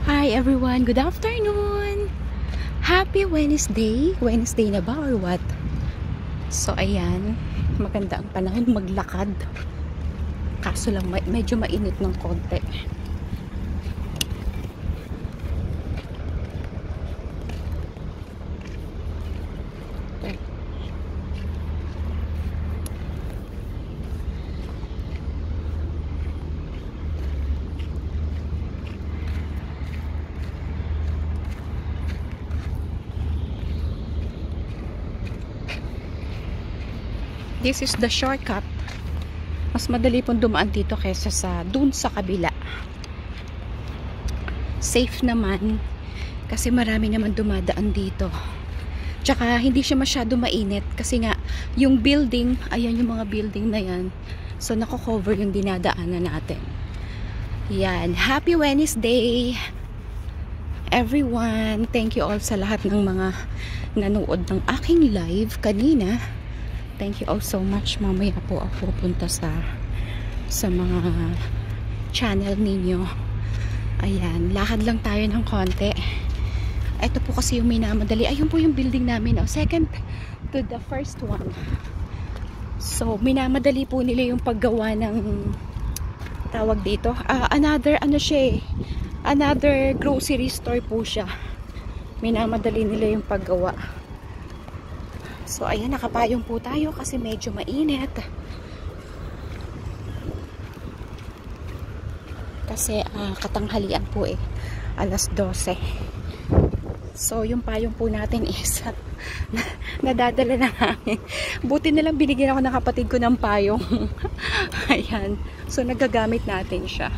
Hi everyone, good afternoon. Happy Wednesday. Wednesday na ba or what? So ayan, maganda ang panahon maglakad. Kaso lang medyo mainit ng konti. This is the shortcut. Mas madali pong dumaan dito kaysa dun sa kabila. Safe naman kasi marami naman dumadaan dito. Tsaka hindi siya masyado mainit kasi nga yung building, ayan yung mga building na yan. So nako-cover yung dinadaanan natin. Yan, happy Wednesday everyone. Thank you all sa lahat ng mga nanood ng aking live kanina. Thank you all so much. Mamaya po ako pupunta sa mga channel ninyo. Ayan, lakad lang tayo ng konti. Ito po kasi yung minamadali. Ayun po yung building namin. Second to the first one. So, minamadali po nila yung paggawa ng tawag dito. Another grocery store po siya. Minamadali nila yung paggawa. So, ayan, nakapayong po tayo kasi medyo mainit. Kasi katanghalian po alas 12. So, yung payong po natin is nadadala na namin. Buti na lang binigyan ako ng kapatid ko ng payong. Ayan. So, nagagamit natin siya.